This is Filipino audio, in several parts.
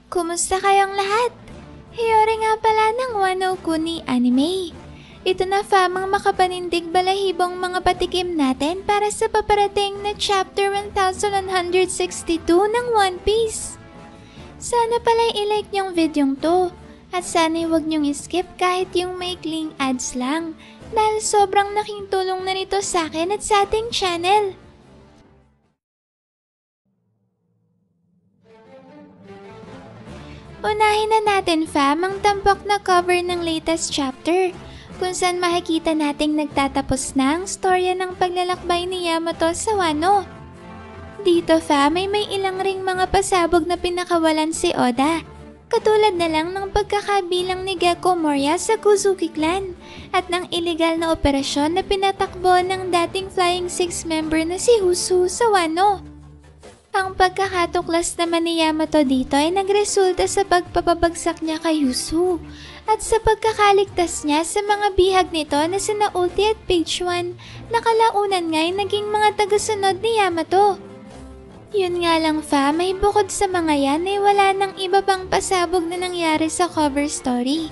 Kumusta kayong lahat? Hiyori nga pala ng Wano Kuni Anime. Ito na fam ang makapanindig balahibong mga patikim natin para sa paparating na chapter 1162 ng One Piece. Sana pala i-like niyong videong to at sana huwag niyong skip kahit yung maikling ads lang dahil sobrang laking tulong na nito sa akin at sa ating channel. Unahin na natin fam ang tampok na cover ng latest chapter kung saan makikita nating nagtatapos na ang storya ng paglalakbay ni Yamato sa Wano. Dito fam ay may ilang ring mga pasabog na pinakawalan si Oda, katulad na lang ng pagkakabilang ni Gekko Moria sa Kuzuki clan at ng illegal na operasyon na pinatakbo ng dating Flying Six member na si Usu sa Wano. Ang pagkakatuklas naman ni Yamato dito ay nagresulta sa pagpapabagsak niya kay Usu at sa pagkakaligtas niya sa mga bihag nito na sina Ulti at Page 1 na kalaunan nga ay naging mga tagasunod ni Yamato. Yun nga lang fam, ay bukod sa mga yan ay wala nang iba pang pasabog na nangyari sa cover story.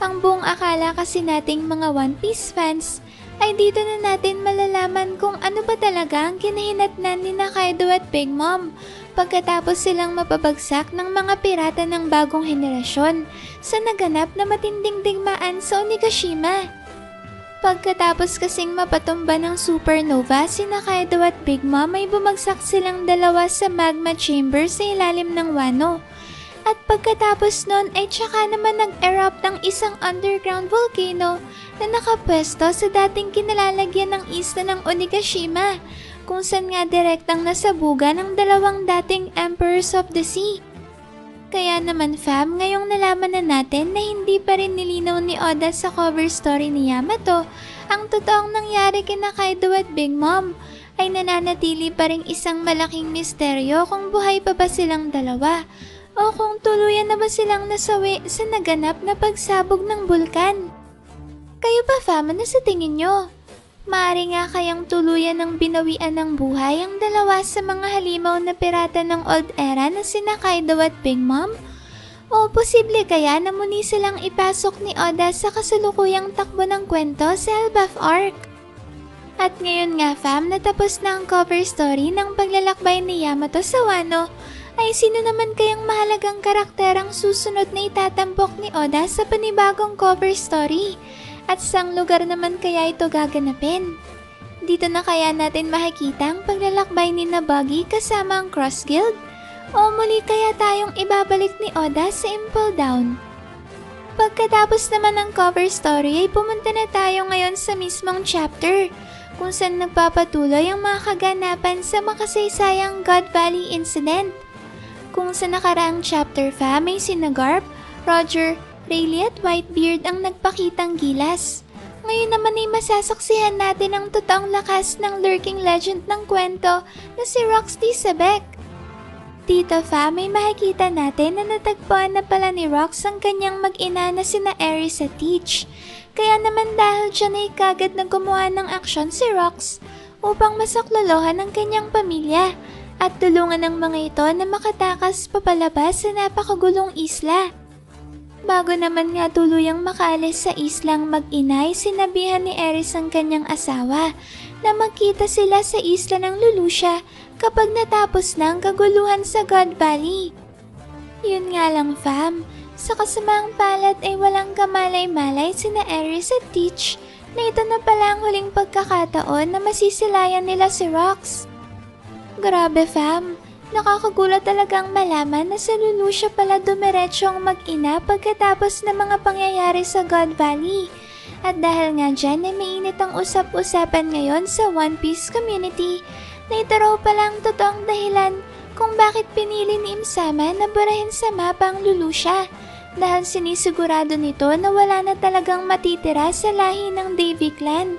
Ang buong akala kasi nating mga One Piece fans ay dito na natin malalaman kung ano ba talaga ang kinahinatnan ni Kaido at Big Mom pagkatapos silang mapabagsak ng mga pirata ng bagong henerasyon sa naganap na matinding digmaan sa Onigashima. Pagkatapos kasing mapatumba ng supernova, si Kaido at Big Mom ay bumagsak silang dalawa sa magma chamber sa ilalim ng Wano. At pagkatapos nun ay tsaka naman nag-erupt ang isang underground volcano na nakapwesto sa dating kinalalagyan ng isla ng Onigashima, kung saan nga direktang nasabugan ng dalawang dating Emperors of the Sea. Kaya naman fam, ngayong nalaman na natin na hindi pa rin nilinaw ni Oda sa cover story ni Yamato ang totoong nangyari kina Kaido at Big Mom, ay nananatili pa ring isang malaking misteryo kung buhay pa ba silang dalawa o kung tuluyan na ba silang nasawi sa naganap na pagsabog ng bulkan. Kayo ba fam, ano sa tingin nyo? Maaari nga kayang tuluyan ng binawian ng buhay ang dalawa sa mga halimaw na pirata ng old era na sina Kaido at Big Mom? O posible kaya na muli silang ipasok ni Oda sa kasalukuyang takbo ng kwento sa Elbaf Arc? At ngayon nga fam, natapos na ang cover story ng paglalakbay ni Yamato sa Wano, ay sino naman kayang mahalagang karakter ang susunod na itatampok ni Oda sa panibagong cover story? At saang lugar naman kaya ito gaganapin? Dito na kaya natin makikita ang paglalakbay ni Buggy kasama ang Cross Guild? O muli kaya tayong ibabalik ni Oda sa Impel Down? Pagkatapos naman ng cover story ay pumunta na tayo ngayon sa mismong chapter, kung saan nagpapatuloy ang mga kaganapan sa makasaysayang God Valley Incident. Kung sa nakaraang chapter fam ay sina Garp, Roger, Rayleigh at Whitebeard ang nagpakitang gilas. Ngayon naman ay masasaksihan natin ang totoong lakas ng lurking legend ng kwento na si Rox D. Sebek. Dito fam ay makikita natin na natagpuan na pala ni Rox ang kanyang mag-ina na sina Aris at Teach. Kaya naman dahil dyan ay kagad na gumawa ng aksyon si Rox upang masaklolohan ang kanyang pamilya at tulungan ng mga ito na makatakas papalabas sa napakagulong isla. Bago naman nga tuluyang makaalis sa islang mag-inay, sinabihan ni Aris ang kanyang asawa na magkita sila sa isla ng Lulusya kapag natapos na ang kaguluhan sa God Valley. Yun nga lang fam, sa kasamaang palad ay walang kamalay-malay sina Aris at Teach na ito na pala ang huling pagkakataon na masisilayan nila si Rox. Grabe fam, nakakagulat talagang malaman na sa Lulusya pala dumiretsyong mag-ina pagkatapos ng mga pangyayari sa God Valley. At dahil nga dyan ay mainit ang usap-usapan ngayon sa One Piece community na ito raw pala ang totoong dahilan kung bakit pinili ni Im-sama na burahin sa mapa ang Lulusya, dahil sinisigurado nito na wala na talagang matitira sa lahi ng Davy Clan.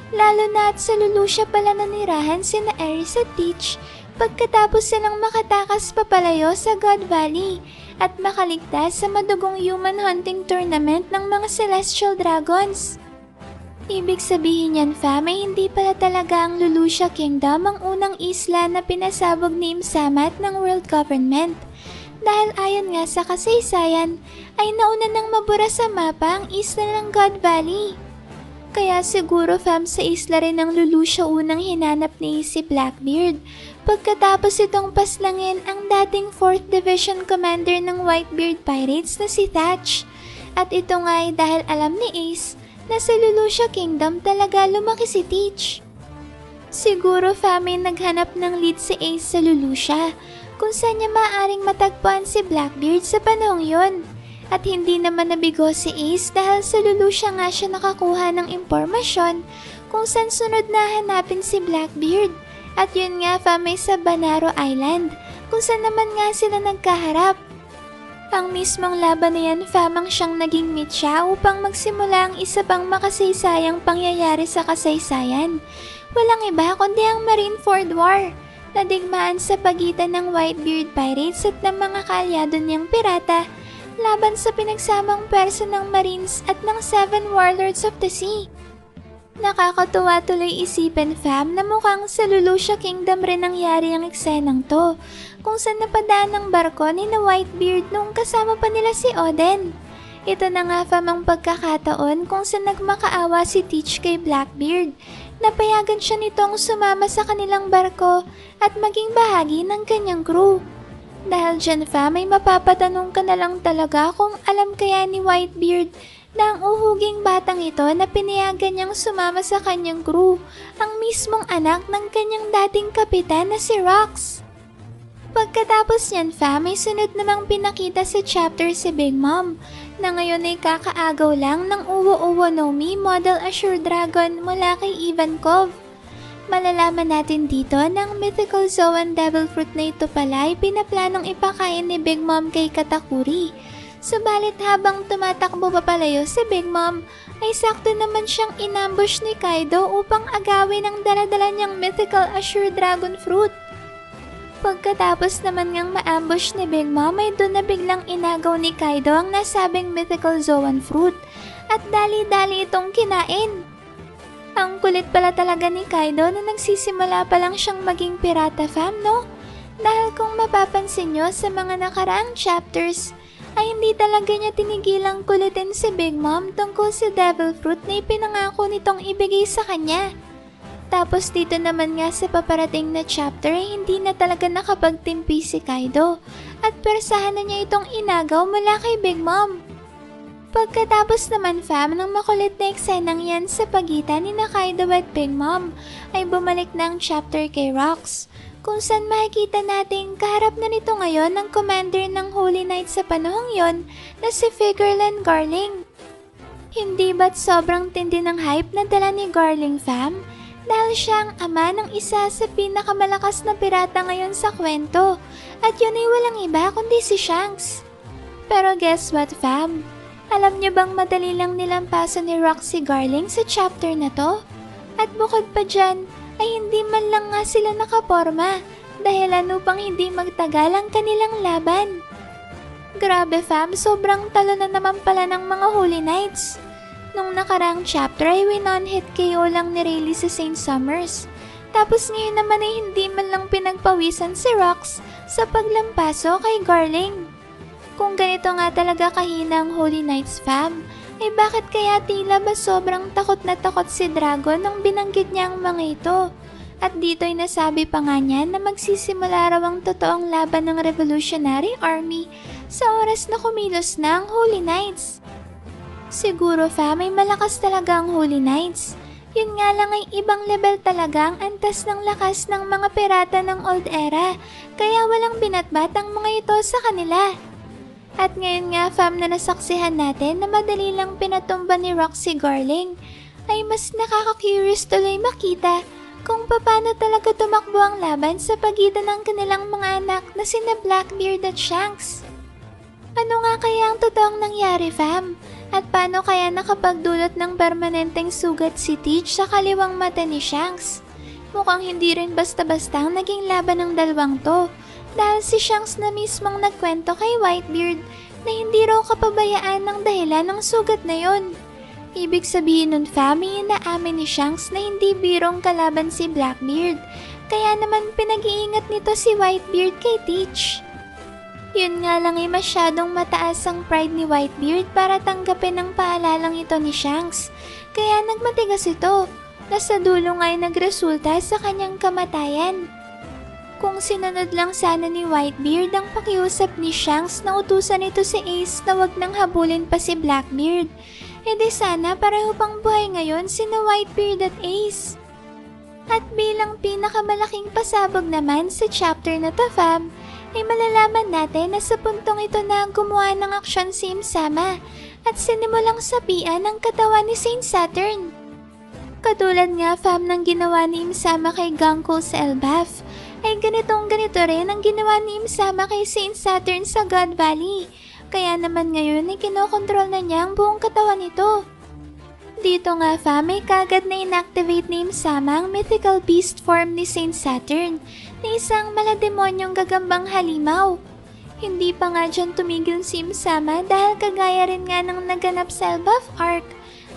Lalo na at sa Lulusya pala nanirahan sina Aris at Teach pagkatapos silang makatakas papalayo sa God Valley at makaligtas sa madugong human hunting tournament ng mga Celestial Dragons. Ibig sabihin yan fam ay hindi pala talaga ang Lulusya Kingdom ang unang isla na pinasabog ni Im-sama at ng world government, Dahil ayon nga sa kasaysayan, ay nauna nang mabura sa mapa ang isla ng God Valley. Kaya siguro fam sa isla rin ng Lelouch unang hinanap ni si Blackbeard pagkatapos itong paslangin ang dating 4th Division Commander ng Whitebeard Pirates na si Thatch. At ito nga ay dahil alam ni Ace na sa Lelouch Kingdom talaga lumaki si Teach. Siguro fam ay naghanap ng lead si Ace sa Lelouch kung saan niya maaaring matagpuan si Blackbeard sa panahong yon. At hindi naman nabigo si Ace dahil sa Lelouch nga siya nakakuha ng impormasyon kung saan sunod na hanapin si Blackbeard. At yun nga fam ay sa Banaro Island kung saan naman nga sila nagkaharap. Ang mismong laban na yan fam ang siyang naging mitya upang magsimula ang isa pang makasaysayang pangyayari sa kasaysayan. Walang iba kundi ang Marineford War na digmaan sa pagitan ng Whitebeard Pirates at ng mga kaalyado niyang pirata laban sa pinagsamang pwersa ng Marines at ng 7 Warlords of the Sea. Nakakatuwa tuloy isipin fam na mukhang sa Lelouch Kingdom rin nangyari ang eksenang to, kung saan napadaan ng barko ni na Whitebeard nung kasama pa nila si Oden. Ito na nga fam ang pagkakataon kung saan nagmakaawa si Teach kay Blackbeard. Napayagan siya nitong sumama sa kanilang barko at maging bahagi ng kanyang crew. Dahil dyan fam ay mapapatanong ka na lang talaga kung alam kaya ni Whitebeard na ang uhuging batang ito na pinayagan niyang sumama sa kanyang crew ang mismong anak ng kanyang dating kapitan na si Rox. Pagkatapos niyan fam ay sunod namang pinakita sa chapter si Big Mom na ngayon ay kakaagaw lang ng Uwo-Uwo no Mi Model Azure Dragon mula kay Ivankov. Malalaman natin dito ng mythical Zoan Devil Fruit na ito pala ay pinaplanong ipakain ni Big Mom kay Katakuri. Subalit habang tumatakbo papalayo si Big Mom, ay sakto naman siyang inambush ni Kaido upang agawin ang daladala niyang mythical Azure Dragon Fruit. Pagkatapos naman ngang ma-ambush ni Big Mom ay doon na biglang inagaw ni Kaido ang nasabing mythical Zoan Fruit at dali-dali itong kinain. Ang kulit pala talaga ni Kaido na nagsisimula pa lang siyang maging pirata fam, no? Dahil kung mapapansin nyo sa mga nakaraang chapters, ay hindi talaga niya tinigilang kulitin si Big Mom tungkol sa Devil Fruit na ipinangako nitong ibigay sa kanya. Tapos dito naman nga sa paparating na chapter ay hindi na talaga nakapagtimpi si Kaido at persahan na niya itong inagaw mula kay Big Mom. Pagkatapos naman fam ng makulit na eksenang yan sa pagitan ni na Kaido at Big Mom ay bumalik na ang chapter kay Rox, kung saan makikita natin kaharap na nito ngayon ang commander ng Holy Knight sa panahong yon na si Figureland Garling. Hindi ba't sobrang tindi ng hype na dala ni Garling fam? Dahil siya ang ama ng isa sa pinakamalakas na pirata ngayon sa kwento at yun ay walang iba kundi si Shanks. Pero guess what fam? Alam niyo bang madali lang nilampasan ni Roxy Garling sa chapter na to? At bukod pa dyan, ay hindi man lang nga sila nakaporma dahil upang hindi magtagal ang kanilang laban. Grabe fam, sobrang talo na naman pala ng mga Holy Knights. Nung nakarang chapter ay winon-hit KO lang ni Rayleigh sa St. Summers. Tapos ngayon naman ay hindi man lang pinagpawisan si Rox sa paglampaso kay Garling. Kung ganito nga talaga kahina ang Holy Knights fam, ay bakit kaya tila ba sobrang takot na takot si Dragon nang binanggit niya ang mga ito? At dito ay nasabi pa nga niya na magsisimula raw ang totoong laban ng Revolutionary Army sa oras na kumilos na ang Holy Knights. Siguro fam ay malakas talaga ang Holy Knights. Yun nga lang ay ibang level talaga ang antas ng lakas ng mga pirata ng Old Era, kaya walang binatbat ang mga ito sa kanila. At ngayon nga fam na nasaksihan natin na madali lang pinatumba ni Roxy Garling, ay mas nakaka-curious tuloy makita kung paano talaga tumakbo ang laban sa pagitan ng kanilang mga anak na sina Blackbeard at Shanks. Ano nga kaya ang totoong nangyari fam? At paano kaya nakapagdulot ng permanenteng sugat si Teach sa kaliwang mata ni Shanks? Mukhang hindi rin basta-basta ang naging laban ng dalawang to. Dahil si Shanks na mismong nagkwento kay Whitebeard na hindi raw kapabayaan ng dahilan ng sugat na yon. Ibig sabihin nun fam, inaamin ni Shanks na hindi birong kalaban si Blackbeard, kaya naman pinag-iingat nito si Whitebeard kay Teach. Yun nga lang ay masyadong mataas ang pride ni Whitebeard para tanggapin ang paalalang ito ni Shanks. Kaya nagmatigas ito, na sa dulo nga ay nagresulta sa kanyang kamatayan. Kung sinunod lang sana ni Whitebeard ang pakiusap ni Shanks na utusan ito si Ace na wag nang habulin pa si Blackbeard, edi sana pareho pang buhay ngayon sina Whitebeard at Ace. At bilang pinakamalaking pasabog naman sa chapter na to, fam, ay malalaman natin na sa puntong ito na gumawa ng aksyon si Im-sama at sinimulang sapian ang katawan ni Saint Saturn. Katulad nga, fam, ng ginawa ni Im-sama kay Gunkel sa Elbaf, ay ganito rin ang ginawa ni Im-sama kay Saint Saturn sa God Valley. Kaya naman ngayon ay kinokontrol na niya ang buong katawan nito. Dito nga, fam, ay kagad na inactivate ni Im-sama ang mythical beast form ni Saint Saturn na isang malademonyong gagambang halimaw. Hindi pa nga dyan tumigil si Im-sama dahil kagaya rin nga ng naganap sa Elbaf Arc,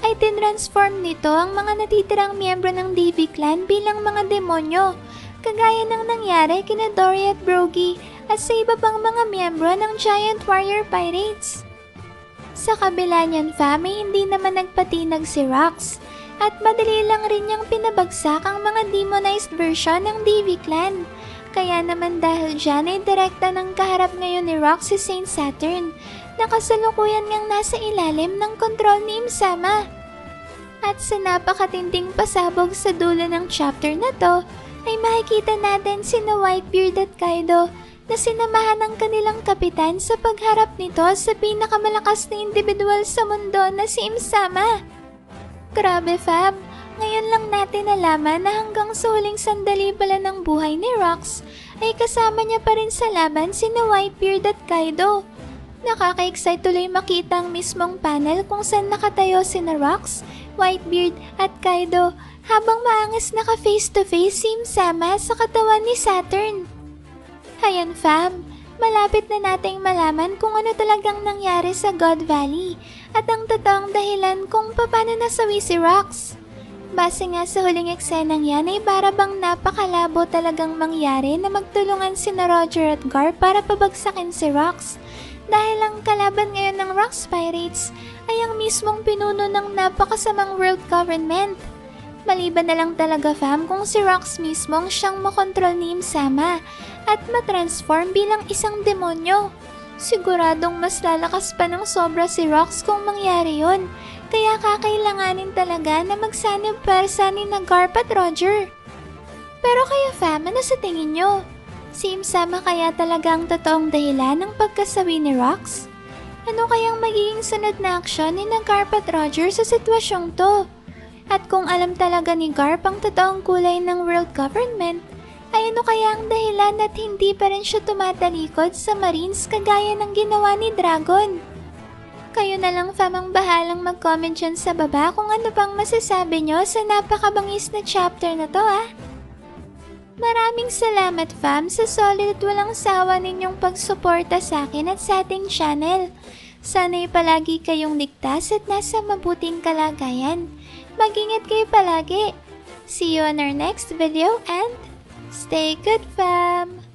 ay tinransform nito ang mga natitirang miyembro ng Davy Clan bilang mga demonyo, kagaya ng nangyari kina Dory at Brogy at sa iba pang mga miyembro ng Giant Warrior Pirates. Sa kabila niyan, fam, ay hindi naman nagpatinag si Rox at madali lang rin niyang pinabagsak ang mga demonized version ng Davy Clan. Kaya naman dahil dyan ay direkta ng kaharap ngayon ni Rox si Saint Saturn na kasalukuyan ngang nasa ilalim ng kontrol ni Im-sama. At sa napakatinding pasabog sa dulo ng chapter na to, ay makikita natin sina Whitebeard at Kaido na sinamahan ng kanilang kapitan sa pagharap nito sa pinakamalakas na individual sa mundo na si Im-sama. Grabe, fam, ngayon lang natin nalaman na hanggang sa huling sandali pala ng buhay ni Rox ay kasama niya pa rin sa laban sina Whitebeard at Kaido. Nakaka-excite tuloy makita ang mismong panel kung saan nakatayo sina Rox, Whitebeard at Kaido habang maangas naka face to face si Im-sama sa katawan ni Saturn. Ayan, fam, malapit na nating malaman kung ano talagang nangyari sa God Valley at ang totoong dahilan kung paano nasawi si Rox. Base nga sa huling eksenang yan ay para bang napakalabo talagang mangyari na magtulungan sina Roger at Gar para pabagsakin si Rox. Dahil ang kalaban ngayon ng Rox Pirates ay ang mismong pinuno ng napakasamang world government. Maliban na lang talaga, fam, kung si Rox mismong siyang makontrol ni Im-sama at matransform bilang isang demonyo. Siguradong mas lalakas pa ng sobra si Rox kung mangyari yon. Kaya kakailanganin talaga na magsanib persa ni Garp at Roger. Pero kayo, fam, ano sa tingin nyo? Si Im-sama kaya talaga ang totoong dahilan ng pagkasawi ni Rox? Ano kayang magiging sunod na aksyon ni Garp at Roger sa sitwasyong to? At kung alam talaga ni Garp ang totoong kulay ng world government, ay ano kaya ang dahilan at hindi pa rin siya tumatalikod sa Marines kagaya ng ginawa ni Dragon? Kayo na lang, fam, ang bahalang mag-comment dyan sa baba kung ano pang masasabi nyo sa napakabangis na chapter na to, Maraming salamat, fam, sa solid at walang sawa ninyong pagsuporta sa akin at sa ating channel. Sana'y palagi kayong ligtas at nasa mabuting kalagayan. Mag-ingat kayo palagi. See you on our next video and stay good, fam!